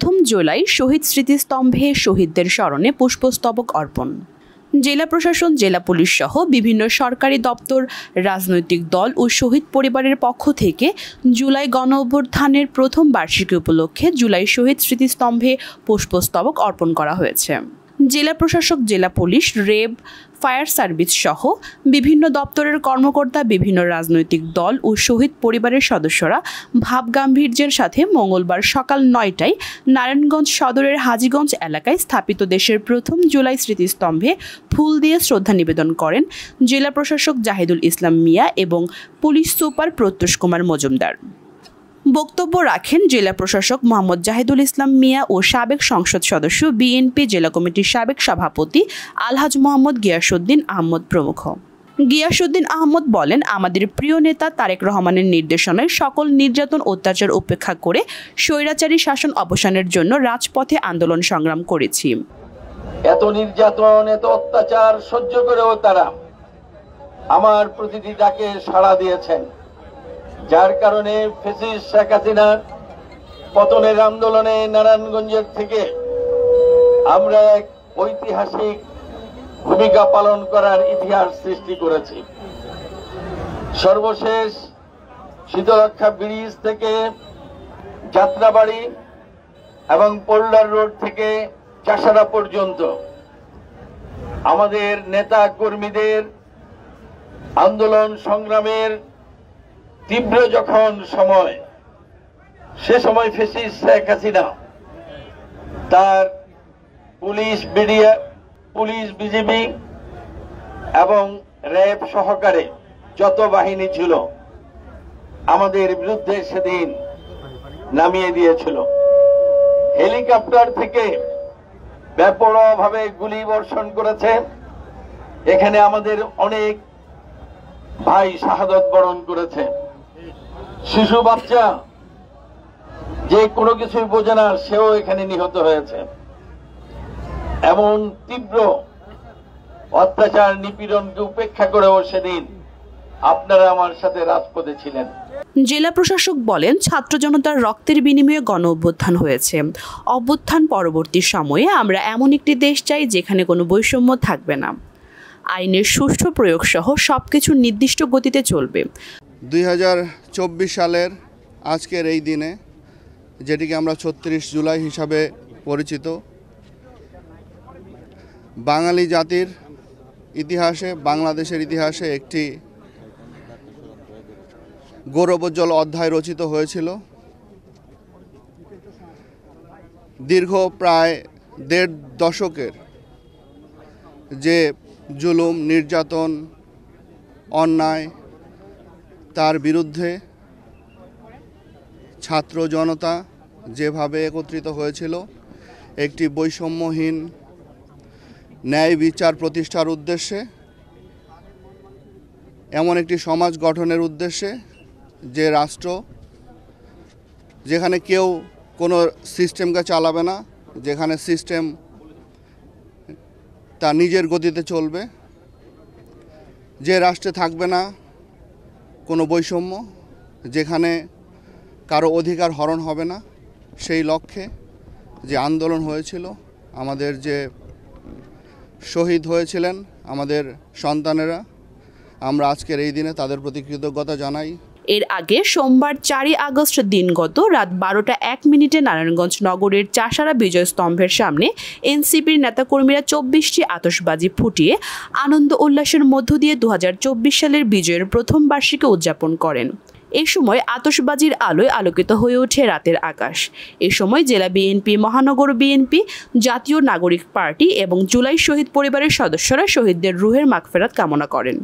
প্রথম জুলাই শহীদ স্মৃতিস্তম্ভে শহীদদের স্মরণে পুষ্পস্তবক অর্পণ। জেলা প্রশাসন, জেলা পুলিশ সহ বিভিন্ন সরকারি দপ্তর, রাজনৈতিক দল ও শহীদ পরিবারের পক্ষ থেকে জুলাই গণ অভ্যুত্থানের প্রথম বার্ষিকী উপলক্ষে জুলাই শহীদ স্মৃতিস্তম্ভে পুষ্পস্তবক অর্পণ করা হয়েছে। জেলা প্রশাসক, জেলা পুলিশ, র্যাব, ফায়ার সার্ভিস সহ বিভিন্ন দপ্তরের কর্মকর্তা, বিভিন্ন রাজনৈতিক দল ও শহীদ পরিবারের সদস্যরা ভাবগাম্ভীর্যের সাথে মঙ্গলবার সকাল ৯টায় নারায়ণগঞ্জ সদরের হাজীগঞ্জ এলাকায় স্থাপিত দেশের প্রথম জুলাই স্মৃতিস্তম্ভে ফুল দিয়ে শ্রদ্ধা নিবেদন করেন জেলা প্রশাসক জাহিদুল ইসলাম মিয়া এবং পুলিশ সুপার প্রত্যুষ কুমার মজুমদার। বক্তব্য রাখেন জেলা প্রশাসক মোহাম্মদ জাহিদুল ইসলাম মিয়া ও সাবেক সংসদ সদস্য, বিএনপি জেলা কমিটির সাবেক সভাপতি আলহাজ মোহাম্মদ গিয়াসউদ্দিন আহমদ প্রমুখ। গিয়াসউদ্দিন আহমদ বলেন, আমাদের প্রিয় নেতা তারেক রহমানের নির্দেশনায় সকল নির্যাতন, অত্যাচার উপেক্ষা করে স্বৈরাচারী শাসন অবসানের জন্য রাজপথে আন্দোলন সংগ্রাম করেছি। এত নির্যাতন, এত অত্যাচার সহ্য করেও তারা আমার প্রতিটি ডাকে সাড়া দিয়েছেন, যার কারণে ফ্যাসিস্ট শেখ হাসিনার পতনের আন্দোলনে নারায়ণগঞ্জের থেকে আমরা এক ঐতিহাসিক ভূমিকা পালন করার ইতিহাস সৃষ্টি করেছি। সর্বশেষ শীতলক্ষা ব্রিজ থেকে যাত্রাবাড়ি এবং পোল্ডার রোড থেকে চাষারা পর্যন্ত আমাদের নেতা কর্মীদের আন্দোলন সংগ্রামের তীব্র যখন সময়, সে সময় ফ্যাসিস্ট শেখ হাসিনা তার পুলিশ, বিজিবি এবং র্যাব সহকারে যত বাহিনী ছিল আমাদের বিরুদ্ধে সেদিন নামিয়ে দিয়েছিল। হেলিকপ্টার থেকে ব্যাপকভাবে গুলি বর্ষণ করেছে। এখানে আমাদের অনেক ভাই শাহাদত বরণ করেছে। শিশু বাচ্চা যে কোনো কিছুই বোঝে না, সেও এখানে নিহত হয়েছে। এমন তীব্র অত্যাচার, নিপীড়নকে উপেক্ষা করেও সেদিন আপনারা আমার সাথে রাজপথে ছিলেন। জেলা প্রশাসক বলেন, ছাত্র জনতার রক্তের বিনিময়ে গণ অভ্যুত্থান হয়েছে। অভ্যুত্থান পরবর্তী সময়ে আমরা এমন একটি দেশ চাই যেখানে কোনো বৈষম্য থাকবে না, আইনের সুষ্ঠু প্রয়োগ সহ সবকিছু নির্দিষ্ট গতিতে চলবে। 2024 সালের আজকের এই দিনে, যেটিকে আমরা ৩৬ জুলাই হিসাবে পরিচিত, বাঙালি জাতির ইতিহাসে, বাংলাদেশের ইতিহাসে একটি গৌরবোজ্জ্বল অধ্যায় রচিত হয়েছিল। দীর্ঘ প্রায় ১.৫ দশকের যে জুলুম, নির্যাতন, অন্যায়, তার বিরুদ্ধে ছাত্র জনতা যেভাবে একত্রিত হয়েছিল একটি বৈষম্যহীন ন্যায় বিচার প্রতিষ্ঠার উদ্দেশ্যে, এমন একটি সমাজ গঠনের উদ্দেশ্যে, যে রাষ্ট্র যেখানে কেউ কোনো সিস্টেমকে চালাবে না, যেখানে সিস্টেম তা নিজের গতিতে চলবে, যে রাষ্ট্রে থাকবে না কোনো বৈষম্য, যেখানে কারো অধিকার হরণ হবে না, সেই লক্ষ্যে যে আন্দোলন হয়েছিল, আমাদের যে শহীদ হয়েছিলেন আমাদের সন্তানেরা, আমরা আজকের এই দিনে তাদের প্রতি কৃতজ্ঞতা জানাই। এর আগে সোমবার ৪ই আগস্ট দিনগত রাত ১২টা ১ মিনিটে নারায়ণগঞ্জ নগরের চাষারা বিজয় স্তম্ভের সামনে এনসিপির নেতাকর্মীরা ২৪টি আতশবাজি ফুটিয়ে আনন্দ উল্লাসের মধ্য দিয়ে ২০২৪ সালের বিজয়ের প্রথম বার্ষিকী উদযাপন করেন। এই সময় আতশবাজির আলোয় আলোকিত হয়ে ওঠে রাতের আকাশ। এ সময় জেলা বিএনপি, মহানগর বিএনপি, জাতীয় নাগরিক পার্টি এবং জুলাই শহীদ পরিবারের সদস্যরা শহীদদের রুহের মাগফিরাত কামনা করেন।